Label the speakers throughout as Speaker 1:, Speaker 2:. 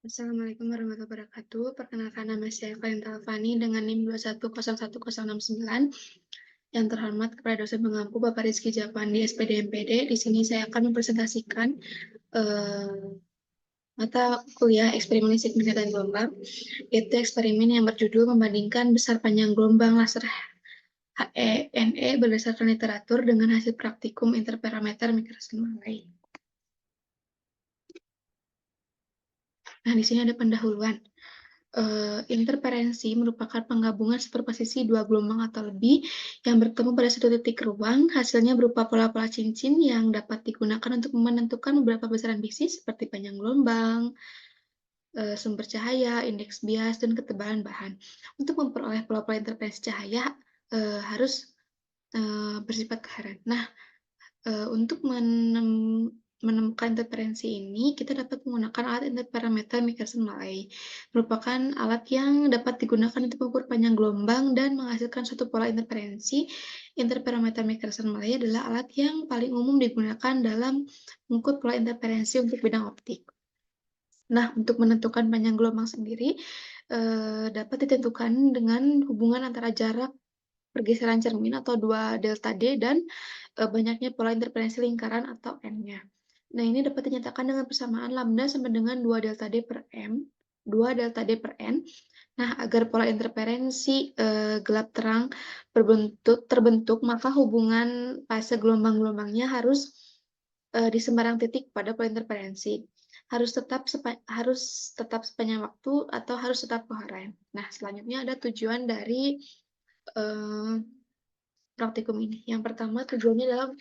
Speaker 1: Assalamualaikum warahmatullahi wabarakatuh. Perkenalkan nama saya Valinta Alfani dengan NIM 2101069. Yang terhormat kepada dosen pengampu Bapak Rizky Japandi, SPD MPD. Di sini saya akan mempresentasikan mata kuliah eksperimen listrik dan gelombang, yaitu eksperimen yang berjudul membandingkan besar panjang gelombang laser HENE berdasarkan literatur dengan hasil praktikum interferometer Michelson Malay. Nah, di sini ada pendahuluan. Interferensi merupakan penggabungan superposisi dua gelombang atau lebih yang bertemu pada satu titik ruang. Hasilnya berupa pola-pola cincin yang dapat digunakan untuk menentukan beberapa besaran bisnis seperti panjang gelombang, sumber cahaya, indeks bias, dan ketebalan bahan. Untuk memperoleh pola-pola interferensi cahaya harus bersifat koheren. Nah, untuk menemukan interferensi ini, kita dapat menggunakan alat interferometer Michelson Malay. Merupakan alat yang dapat digunakan untuk mengukur panjang gelombang dan menghasilkan suatu pola interferensi. Interferometer Michelson Malay adalah alat yang paling umum digunakan dalam mengukur pola interferensi untuk bidang optik. Nah, untuk menentukan panjang gelombang sendiri, dapat ditentukan dengan hubungan antara jarak pergeseran cermin atau 2 delta D dan banyaknya pola interferensi lingkaran atau N-nya. Nah, ini dapat dinyatakan dengan persamaan lambda sama dengan 2 delta D per M, 2 delta D per N. Nah, agar pola interferensi gelap terang terbentuk, maka hubungan fase gelombang-gelombangnya harus di sembarang titik pada pola interferensi. Harus tetap sepanjang waktu atau harus tetap koheren. Nah, selanjutnya ada tujuan dari praktikum ini. Yang pertama tujuannya adalah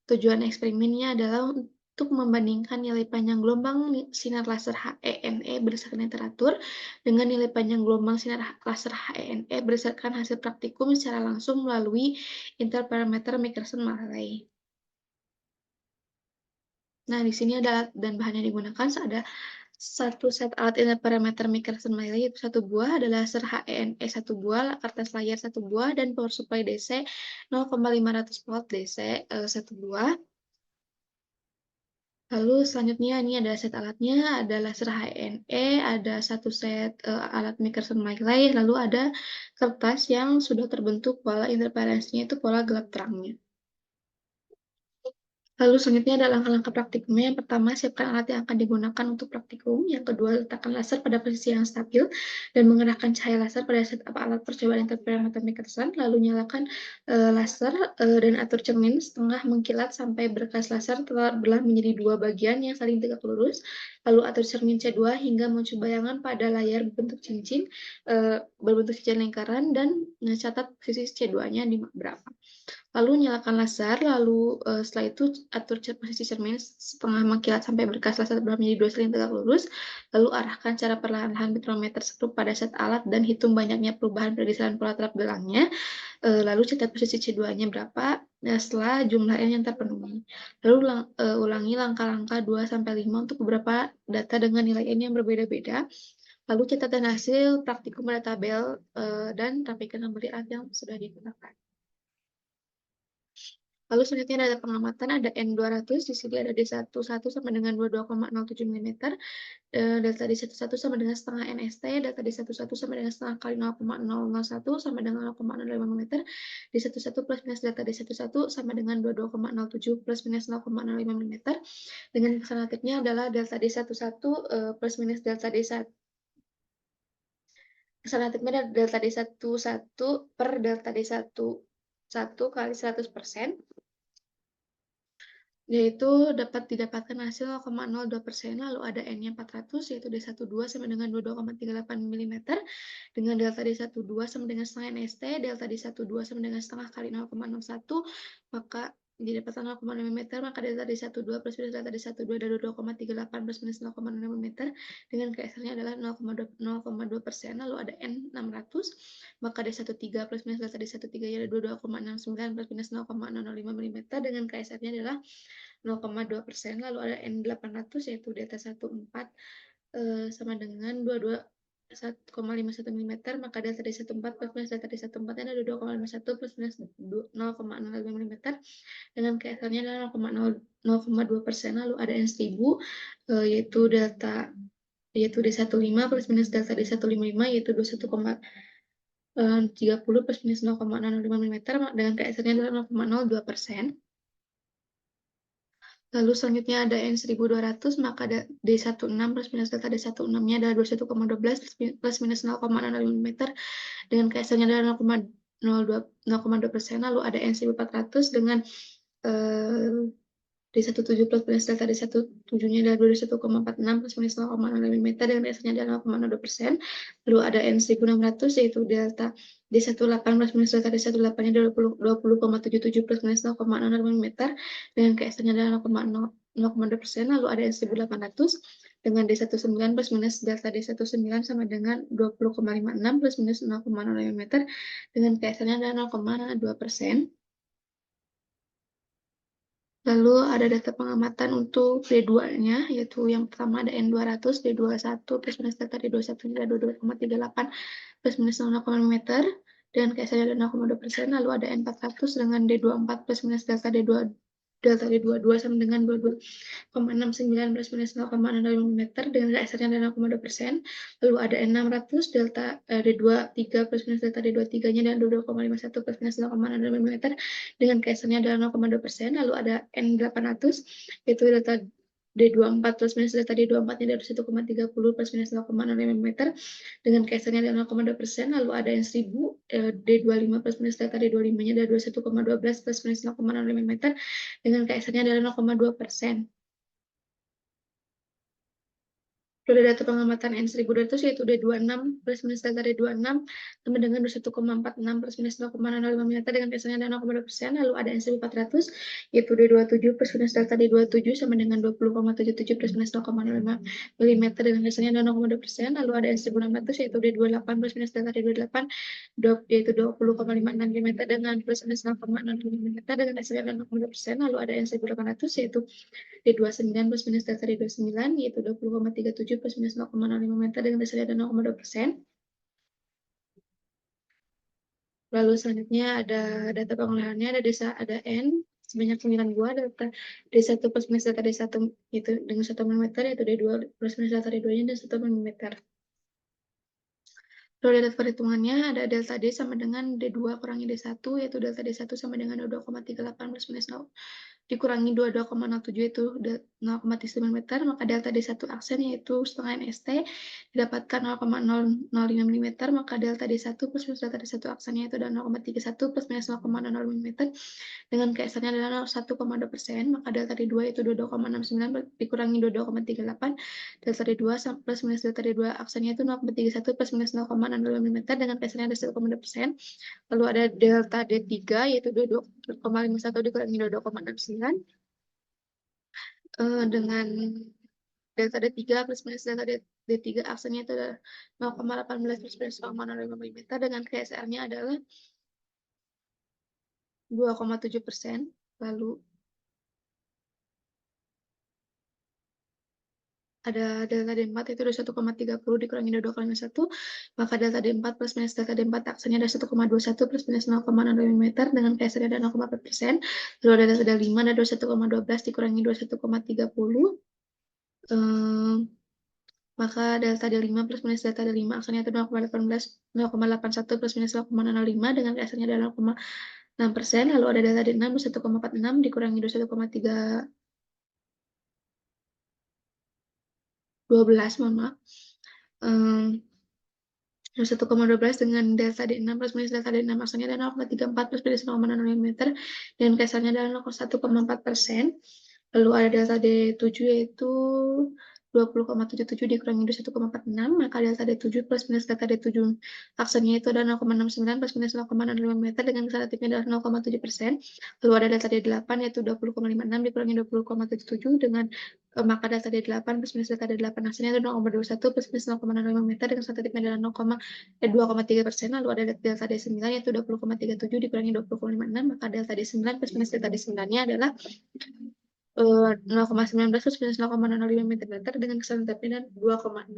Speaker 1: tujuan eksperimennya adalah untuk membandingkan nilai panjang gelombang sinar laser HENE berdasarkan literatur dengan nilai panjang gelombang sinar laser HENE berdasarkan hasil praktikum secara langsung melalui interferometer Michelson Malay. Nah, di sini ada dan bahan yang digunakan ada satu set alat interferometer Michelson Malay, yaitu satu buah, ada laser HENE satu buah, kertas layar satu buah, dan power supply DC 0,500 volt DC satu buah. Lalu selanjutnya ini ada set alatnya, ada laser HNE, ada satu set alat Michelson Malay, lalu ada kertas yang sudah terbentuk pola interferensinya itu pola gelap terangnya. Lalu selanjutnya ada langkah-langkah praktikumnya. Yang pertama, siapkan alat yang akan digunakan untuk praktikum. Yang kedua, letakkan laser pada posisi yang stabil dan mengerahkan cahaya laser pada setup alat percobaan interferometer Michelson. Lalu nyalakan laser dan atur cermin setengah mengkilat sampai berkas laser telah belah menjadi dua bagian yang saling tegak lurus. Lalu atur cermin C2 hingga muncul bayangan pada layar berbentuk cincin lingkaran dan catat posisi C2-nya di berapa. Lalu nyalakan laser, lalu setelah itu atur posisi cermin setengah mengkilat sampai berkas laser berubah menjadi 2 siling tegak lurus, lalu arahkan secara perlahan-lahan metrometer skrup pada set alat dan hitung banyaknya perubahan pergeseran pola terap belakangnya, lalu catat posisi C2-nya berapa setelah jumlah N yang terpenuhi. Lalu ulangi langkah-langkah 2-5 untuk beberapa data dengan nilai N yang berbeda-beda. Lalu catatan hasil praktikum pada tabel dan rapikan kembali alat yang sudah digunakan. Lalu selanjutnya ada pengamatan, ada N200, di sini ada D11 sama dengan 22,07 mm, delta D11 sama dengan setengah NST, delta D11 sama dengan setengah kali 0,001 sama dengan 0,05 mm, D11 plus minus delta D11 sama dengan 22,07 plus minus 0,05 mm, dengan alternatifnya adalah delta D11 plus minus delta D1. Alternatifnya adalah delta D11 per delta D11 kali 100%. Yaitu dapat didapatkan hasil 0,02%, lalu ada N-nya 400, yaitu D12 sama dengan 22,38 mm, dengan delta D12 sama dengan setengah NST, delta D12 sama dengan setengah kali 0,01, maka didapatkan 0,5 mm, maka delta D12 plus minus delta D12 adalah 22,38 plus minus 0,6 mm, dengan KSR-nya adalah 0,2%, lalu ada N 600, maka D13 plus minus delta D13 adalah 22,69 plus minus 0,005 mm, dengan KSR-nya adalah 0,2%, lalu ada N800 yaitu delta 14 sama dengan 1,51 mm, maka delta D14 plus minus delta D14 adalah 2,51 plus minus 0,05 mm, dengan KSR-nya adalah 0,2%, lalu ada N1000 yaitu delta yaitu D15 plus minus delta D155 yaitu 21,30 plus minus 0,005 mm dengan KSR-nya adalah 0,02%. Lalu selanjutnya ada N1200, maka ada D16 plus minus delta D16-nya adalah 21,12 plus minus 0,05 mm dengan KSR-nya adalah 0,2%. Lalu ada N1400 dengan D17 plus minus delta D17-nya adalah 21,46 plus minus 0,05 mm dengan KSR-nya adalah 0,02%. Lalu ada N1600 yaitu delta D18 plus minus delta D18-nya adalah 20,77 plus minus 0,05 mm dengan KSR-nya adalah 0,2%. Lalu ada N1800 dengan D19 plus minus delta D19 sama dengan 20,56 plus minus 0,05 mm dengan KSR-nya adalah 0,2%. Lalu ada data pengamatan untuk D2-nya, yaitu yang pertama ada N200, D21 plus minus delta D21 adalah 22,38 plus minus 0,5 meter, dengan KSR adalah 0,2%. Lalu ada N400 dengan D24 plus minus delta D22 sama dengan 22,69 plus minus 0,05 meter dengan KSR-nya adalah 0,2%. Lalu ada N600 delta D23 plus minus delta D23-nya adalah 22,51 plus minus 0,05 meter dengan KSR-nya adalah 0,2%. Lalu ada N800 yaitu delta D24 plus minus delta D24-nya adalah 1,30 plus minus 0,05 meter dengan KSR-nya adalah 0,2%. Lalu ada N1000 D25 plus minus delta D25-nya adalah 21,12 plus minus 0,05 meter dengan KSR-nya adalah 0,2%. Lalu data pengamatan N1200 yaitu D26 plus minus delta D26 sama dengan 21,46 plus minus 0,05 mm dengan biasanya ada 0,2%. Lalu ada N1400 yaitu D27 plus minus delta D27 sama dengan 20,77 plus minus 0,05 mm dengan biasanya ada 0,2%. Lalu ada N1600 yaitu D28 plus minus delta D28 yaitu 20,56 mm dengan plus minus 0,05 mm dengan biasanya ada 0,2%. Lalu ada N1800 yaitu D29 plus minus delta D29 yaitu 20,37 plus minus 0,05 meter dengan dasarnya ada 0,2%. Lalu selanjutnya ada data pengolahannya, ada N sebanyak 9 buah, data D1 plus minus delta D1 itu dengan 1 mm yaitu D2 plus minus delta D2-nya dan 1 mm. Lalu data perhitungannya ada delta D sama dengan D2 kurangi D1 yaitu delta D1 sama dengan 2,38 plus minus 0 dikurangi 22,07 itu 0,3 meter, maka delta D1 aksen yaitu setengah NST didapatkan 0,005 mm, maka delta D1 plus minus delta D1 aksennya itu adalah 0,31 plus minus 0,05 mm dengan KSR-nya adalah 1,2%, maka delta D2 itu 22,69 dikurangi 22,38, delta D2 plus minus delta D2 aksennya itu 0,31 plus minus 0,05 mm dengan KSR-nya ada 1,2%. Lalu ada delta D3 yaitu 22,51 dikurangi 22,69 dengan delta D3 plus minus delta D3 aksennya itu adalah 0,18 plus minus 0,05 mm dengan KSR-nya adalah 2,7%. Lalu ada delta D4 itu 21,30 dikurangi 22,1, maka delta D4 plus minus delta D4 aksennya ada 1,21 plus minus 0,05 mm dengan KSR ada 0,4%. Lalu ada delta D5 ada 21,12 dikurangi 21,30, maka delta D5 plus minus delta D5 aksennya itu 0,81 plus minus 0,05 dengan KSR-nya ada 0,6%. Lalu ada delta D6 1,46 dikurangi 12, mohon maaf. 1,12 dengan delta D6 plus minus delta D6 aksennya ada 0,34 plus minus 0,05 meter dan KSR-nya adalah 1,4%. Lalu ada delta D7 yaitu 20,77 dikurangi 21,46, maka delta D7 plus minus delta D7 aksennya itu adalah 0,69 plus minus 0,05 meter dengan relatifnya adalah 0,7%. Lalu ada delta D8 yaitu 20,56 dikurangi 20,77 dengan maka delta D8 plus minus delta D8 aksennya itu 0,21 plus minus 0,05 meter dengan relatifnya adalah 2,3%. Lalu ada delta D9 yaitu 20,37 dikurangi 20,56, maka delta D9 plus minus delta D9-nya adalah 0,19 plus minus 0,05 meter dengan keserentakan 2,6%.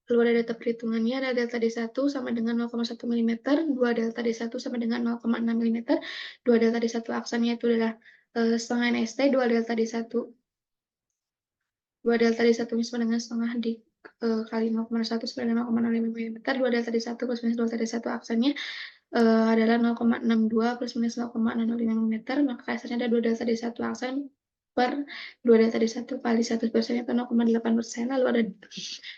Speaker 1: Lalu ada data perhitungannya, ada delta D1 sama dengan 0,1 mm, 2 delta D1 sama dengan 0,6 mm, 2 delta D1 aksennya itu adalah setengah NST, 2 delta D1 2 delta D1 sama dengan setengah kali 0,1 sama dengan 0,05 mm. 2 delta D1 plus minus 2 delta D1 aksennya adalah 0,62 plus minus 0,005 mm, maka aksennya ada 2 delta D1 aksen per 2 delta D1 kali 100% itu 0,8%. Lalu ada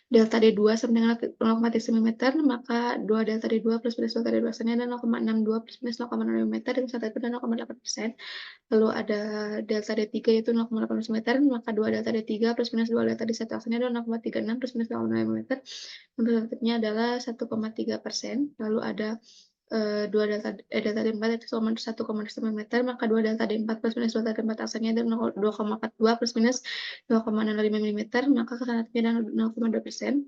Speaker 1: delta D2 sama dengan 0,3 mm, maka 2 delta D2 plus minus 2 delta D2 aksennya ada 0,62 plus minus 0,05 mm, dengan satu itu 0,8%. Lalu ada delta D3 yaitu 0,8 mm, maka 2 delta D3 plus minus 2 delta D1 aksennya adalah 0,36 plus minus 0,5 mm. Untuk relatifnya adalah 1,3%. Lalu ada 2 delta D4 itu sama 1,1 mm, maka 2 delta D4 plus minus 2 delta D4 aksennya adalah 2,42 plus minus 0,05 mm, maka relatifnya adalah 0,2%.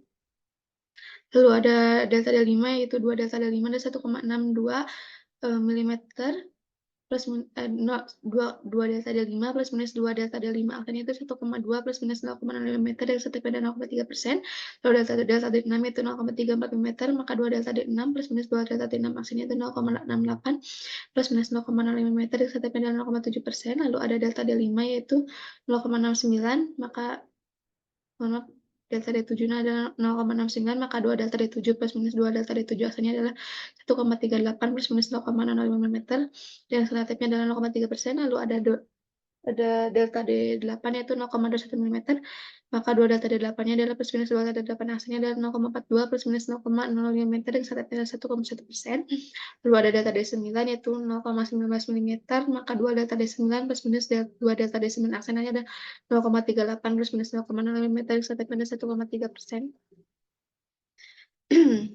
Speaker 1: Lalu ada delta D5 yaitu 2 delta D5 dan 1,62 mm plus 2 delta D5 plus minus 2 delta D5 akhirnya itu 1,2 plus minus 0,05 mm dari 1,3%. Lalu delta D6 itu 0,34 mm, maka 2 delta D6 plus minus 2 delta D6 akhirnya itu 0,68 plus minus 0,05 mm dari 1,7%. Lalu ada delta D5 yaitu 0,69, maka mohon maaf, delta D7 adalah 0,69, maka 2 delta D7 plus minus 2 delta D7 asalnya adalah 1,38 plus minus 0,05 mm, dan relatifnya adalah 0,3%. Lalu ada delta D8 yaitu 0,21 mm, maka 2 delta D8-nya adalah plus minus 2 delta D8 asalnya adalah 0,42 plus minus 0,05 mm, dan relatifnya adalah 1,1%. Lalu ada delta D9 yaitu 0,19 mm, maka 2 delta D9 plus minus 2 delta D9 aksennya ada 0,38 plus minus 0,05 mm, relatifnya ada 1,3%.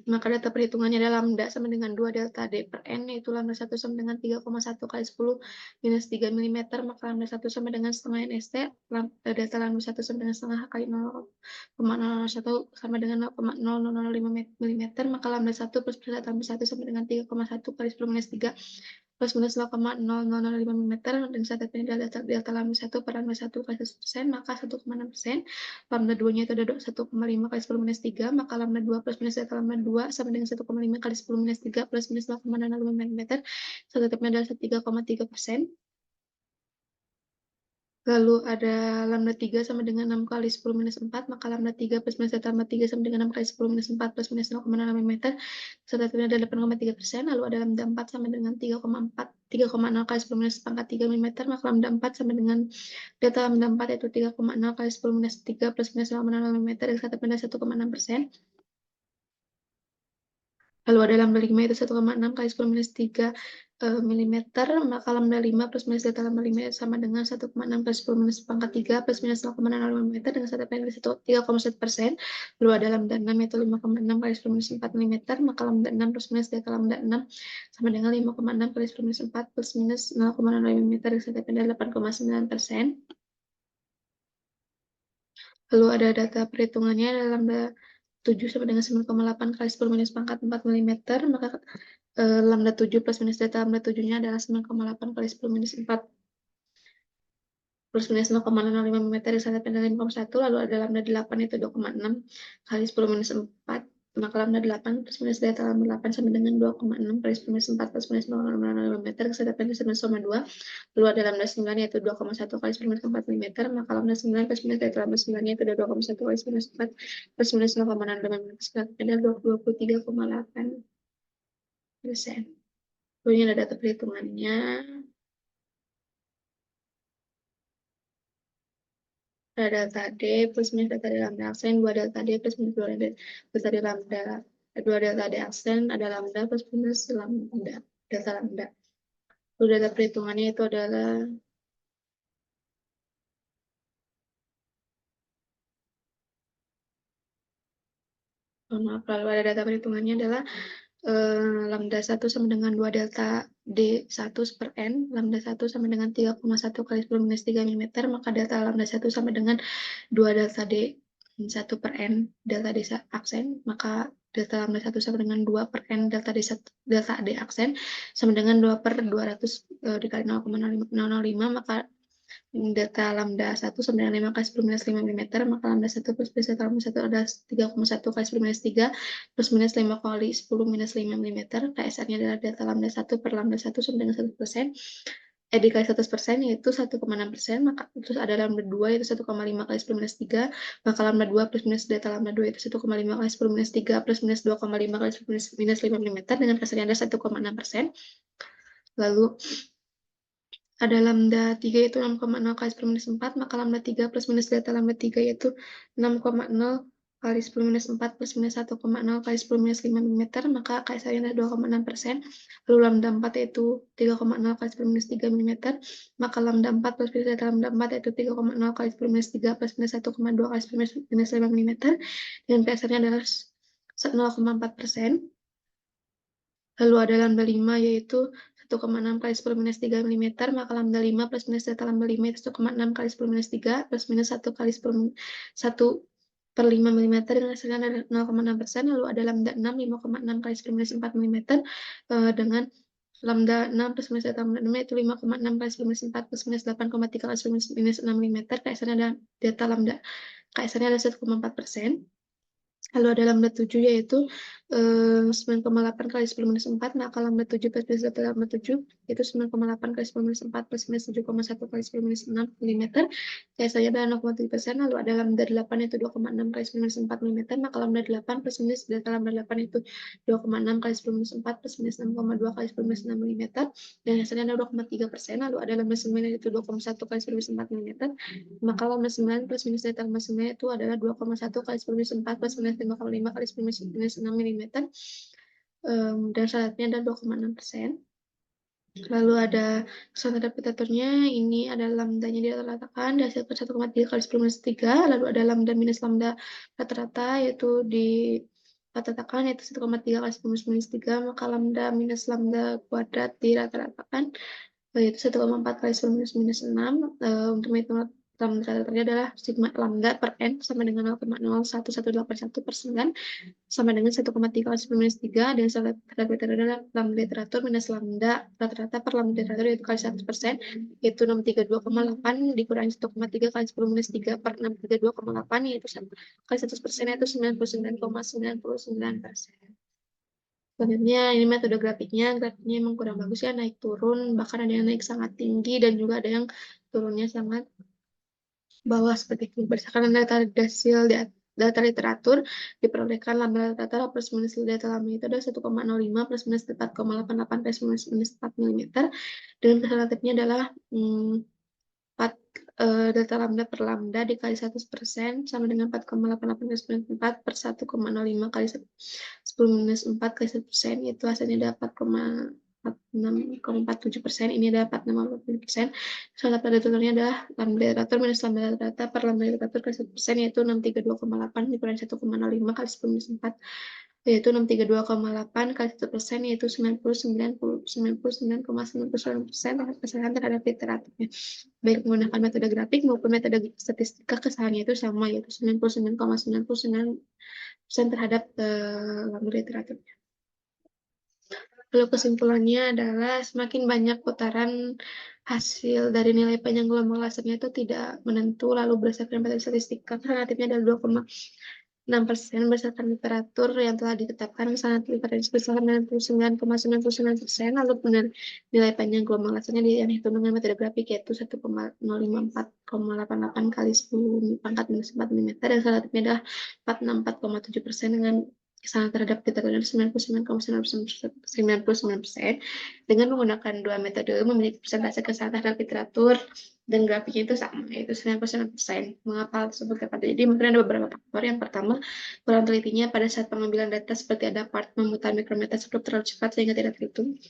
Speaker 1: Maka data perhitungannya adalah lambda sama dengan 2 delta D per N, yaitu lambda 1 sama dengan 3,1 kali 10 minus 3 mm, maka lambda 1 sama dengan setengah NST, data lambda 1 sama dengan setengah kali 0,001 sama dengan 0,0005 mm, maka lambda 1 plus data lambda 1 sama dengan 3,1 kali 10 minus 3 plus minus 0,0005 mm, dan saat ini delta lambda 1 per lambda 1 kali 100%, maka 1,6%. Lambda 2-nya itu ada 1,5 kali 10 minus 3, maka lambda 2 plus minus delta lambda 2 sama dengan 1,5 kali 10 minus 3 plus minus 0,05 mm, saat adalah 3,3%. Lalu ada lambda 3 sama dengan 6 kali 10 minus 4, maka lambda 3 plus minus delta lambda 3 sama dengan 6 kali 10 minus 4 plus minus 0,6 mm, saat ada 8,3%. Lalu ada lambda 4 sama dengan 3,0 kali 10 minus pangkat 3 mm, maka lambda 4 sama dengan delta lambda 4 yaitu 3,0 kali 10 minus 3 plus minus 0,6 mm, dan saat ada 1,6%. Lalu ada lambda 5 itu 1,6 kali 10 minus 3 mm, maka lambda 5 plus minus delta lambda 5 sama dengan 1,6 kali 10 minus pangkat 3 plus minus 0,05 mm dengan satu pendek 3,1%. Lalu ada lambda 6 yaitu 5,6 kali 10 minus 4 mm, maka lambda 6 plus minus delta lambda 6 sama dengan 5,6 kali 10 minus 4 plus minus 0,05 mm dengan satu pendek 8,9%. Lalu ada data perhitungannya ada lambda 7 sama dengan 9,8 kali 10 minus pangkat 4 mm, maka lambda 7 plus minus delta lambda 7-nya adalah 9,8 kali 10 minus 4 plus minus 0,05 mm dari standar pendek 5,1. Lalu ada lambda 8 itu 2,6 kali 10 minus 4, maka lambda 8 plus minus delta lambda 8 sama dengan 2,6 kali 10 minus 4 plus minus 0,05 mm ke standar pendek 9,2. Lalu ada lambda 9 yaitu 2,1 kali 10 minus 4 mm, maka lambda 9 plus minus delta lambda 9-nya itu ada 2,1 kali 10 minus 4 plus minus 0,65 mm ke standar pendek 23,8%. Lalu ini ada data perhitungannya. Ada delta D plus minus delta D lambda aksen, 2 delta D plus minus 2 delta D lambda, 2 delta D aksen, ada lambda plus minus lambda, delta lambda. Lalu data perhitungannya itu adalah maaf, lalu ada data perhitungannya adalah lambda 1 sama dengan 2 delta D1 per N, lambda 1 sama dengan 3,1 kali 10 minus 3 mm, maka delta lambda 1 sama dengan 2 delta D1 per N, delta D aksen, maka delta lambda 1 sama dengan 2 per N delta D aksen, sama dengan 2 per 200 dikali 0,005, maka delta lambda 1 sama dengan 5 kali 10 minus 5 mm, maka lambda 1 plus delta lambda 1 adalah 3,1 kali 10 minus 3 plus minus 5 kali 10 minus 5 mm. KSR-nya adalah delta lambda 1 per lambda 1 sama dengan 1%. dikali 100% yaitu 1,6%, maka terus ada lambda 2 yaitu 1,5 kali 10 minus 3, maka lambda 2 plus minus delta lambda 2 itu 1,5 kali 10 minus 3 plus minus 2,5 kali 10 minus 5 mm dengan kasarnya ada 1,6%. Lalu ada lambda 3 yaitu 6,0 kali 10 minus 4, maka lambda 3 plus minus delta lambda 3 yaitu 6,0 kali 10 minus 4 plus minus 1,0 kali 10 minus 5 mm, maka kasarnya adalah 2,6%. Lalu lambda 4 yaitu 3,0 kali 10 minus 3 mm, maka lambda 4 plus minus delta lambda 4 yaitu 3,0 kali 10 minus 3 plus minus 1,2 kali 10 minus 5 mm, dan kasarnya adalah 0,4%. Lalu ada lambda 5 yaitu 1,6 kali 10 minus 3 mm, maka lambda 5 plus minus delta lambda 5 itu 1,6 kali 10 minus 3 plus minus 1 kali 1/5 mm dengan hasilnya ada 0,6%. Lalu ada lambda 6 5,6 kali 10 minus 4 mm dengan lambda 6 plus minus delta lambda 6 itu 5,6 kali 10 minus 4 plus minus 8,3 kali 10 minus 6 mm, kasarnya ada delta lambda, kasarnya ada 1,4%. Lalu ada lambda 7 yaitu 9,8 kali 10 minus 4, maka lambda 7 plus minus delta lambda 7 itu 9,8 kali 10 minus 4 plus minus 7,1 kali 10 minus 6 mm, biasanya adalah 0,7%. Lalu ada lambda 8 itu 2,6 kali 10 minus 4 mm, maka lambda 8 plus minus delta lambda 8 itu 2,6 kali 10 minus 4 plus minus 6,2 kali 10 minus 6 mm, dan hasilnya ada 2,3%. Lalu ada lambda 9 itu 2,1 kali 10 minus 4 mm, maka lambda 9 plus minus delta lambda 9 itu adalah 2,1 kali 10 minus 4 plus minus 5,5 kali 10 minus 6 mm, dan syaratnya ada 2,6%. Lalu ada kesalahan interpretatornya, ini ada lambdanya dirata-ratakan dihasilkan 1,3 kali 10 minus 3, lalu ada lambda minus lambda rata-rata yaitu di rata-ratakan yaitu 1,3 kali 10 minus 3, maka lambda minus lambda kuadrat dirata-ratakan yaitu 1,4 kali 10 minus 6. Untuk menghitung lambda rata-ratanya adalah sigma lambda per n sama dengan 0,01181/9 sama dengan 1,3 kali 10 minus 3, dan standar adalah lambda literatur minus lambda rata-rata per lambda literatur yaitu kali 100%, yaitu 632,8 dikurangi 1,3 kali 10 minus 3 per 632,8 yaitu kali 100% yaitu 99,99%. Sebenarnya ini metode grafiknya emang kurang bagus ya, naik turun, bahkan ada yang naik sangat tinggi dan juga ada yang turunnya sangat bawah seperti itu. Berdasarkan data literatur diperolehkan lambda rata-rata plus minus delta lambda itu adalah 1,05 plus minus 4,88 plus minus 4 mm, dan relatifnya adalah 4 delta lambda per lambda dikali 100% sama dengan 4,88 plus minus 4 per 1,05 kali 10 minus 4 kali 1%, yaitu hasilnya ada 4,47%, ini ada 4,67%. Salah pada tuturnya adalah lambda literatur minus lambda rata per lambda literatur kali 1%, yaitu 632,8 dikurangi 1,05 kali 10 minus 4, yaitu 632,8 kali 1%, yaitu 99,99%, kesalahan terhadap literaturnya. Baik menggunakan metode grafik maupun metode statistika, kesalahannya itu sama, yaitu 99,99% terhadap lambda literaturnya. Lalu kesimpulannya adalah semakin banyak putaran hasil dari nilai panjang gelombang lasernya itu tidak menentu, lalu berdasarkan metode statistika alternatifnya adalah 2,6% berdasarkan literatur yang telah ditetapkan sangat diferensi sebesar 99,99%, lalu benar nilai panjang gelombang lasernya yang dihitung dengan metode grafik yaitu 1,054,88 kali 10 pangkat minus 4 mm, dan alternatifnya adalah 464,7% dengan kesalahan terhadap literatur 99,99% dengan menggunakan dua metode memiliki persentase kesalahan terhadap literatur dan grafiknya itu sama, yaitu 99%. Mengapa hal tersebut dapat terjadi? Mungkin ada beberapa faktor. Yang pertama, kurang telitinya pada saat pengambilan data seperti ada part memutar mikrometer cukup terlalu cepat sehingga tidak terhitung.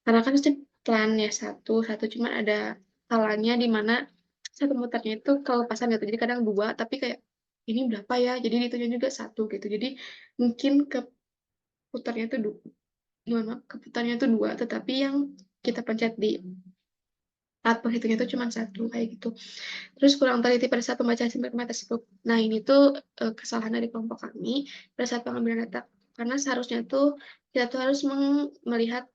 Speaker 1: Karena kan pasti plannya satu, cuma ada kalanya di mana satu mutarnya itu kalau pasang gitu. Jadi kadang dua, tapi kayak ini berapa ya? Jadi dihitungnya juga satu gitu. Jadi mungkin keputarnya itu keputarnya itu dua, tetapi yang kita pencet di alat penghitungnya itu cuma satu kayak gitu. Terus kurang teliti pada saat pembacaan hasil mikrometoscop. Nah ini tuh kesalahan dari kelompok kami pada saat pengambilan data, karena seharusnya tuh kita tuh harus melihat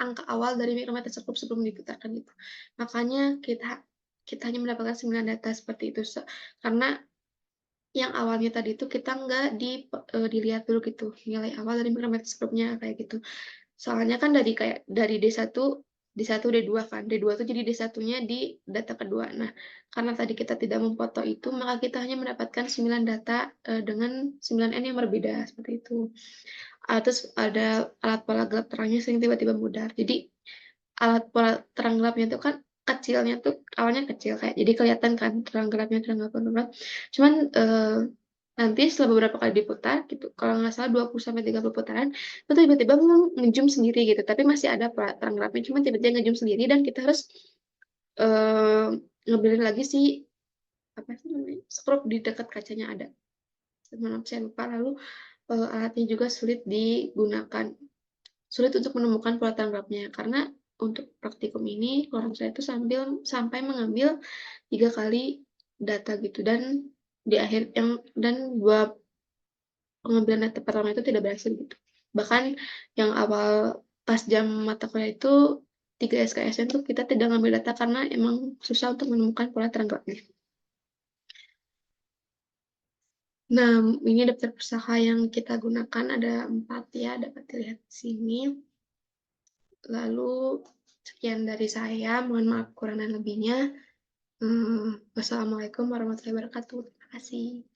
Speaker 1: angka awal dari mikrometoscop sebelum diputarkan itu. Makanya kita hanya mendapatkan 9 data seperti itu, karena yang awalnya tadi itu kita nggak dilihat dulu gitu nilai awal dari mikrometoscopnya kayak gitu. Soalnya kan dari D1, D2 kan, D2 tuh jadi D1-nya di data kedua. Nah, karena tadi kita tidak memfoto itu, maka kita hanya mendapatkan 9 data, dengan 9N yang berbeda, seperti itu. Terus ada alat pola gelap terangnya sering tiba-tiba mudar. Jadi, alat pola terang gelapnya itu kan kecilnya tuh awalnya kecil, kayak jadi kelihatan kan terang gelapnya, terang gelap. Cuman, nanti setelah beberapa kali diputar gitu, kalau nggak salah 20 sampai 30 putaran, itu tiba-tiba nge-zoom sendiri gitu, tapi masih ada terang gelapnya, cuman tiba-tiba nge-zoom sendiri dan kita harus, eee, ngebenerin lagi si, apa sih namanya, skrup di dekat kacanya ada. Maaf saya lupa, lalu, alatnya juga sulit untuk menemukan pola terang gelapnya, karena untuk praktikum ini kelompok saya itu sampai mengambil 3 kali data gitu, dan di akhir yang dan 2 pengambilan data pertama itu tidak berhasil gitu. Bahkan yang awal pas jam mata kuliah itu 3 SKSN tuh kita tidak ngambil data karena emang susah untuk menemukan pola terang gelapnya. Nah, ini daftar pustaka yang kita gunakan ada 4 ya, dapat dilihat di sini. Lalu sekian dari saya, mohon maaf kurang dan lebihnya. Wassalamualaikum warahmatullahi wabarakatuh. Terima kasih.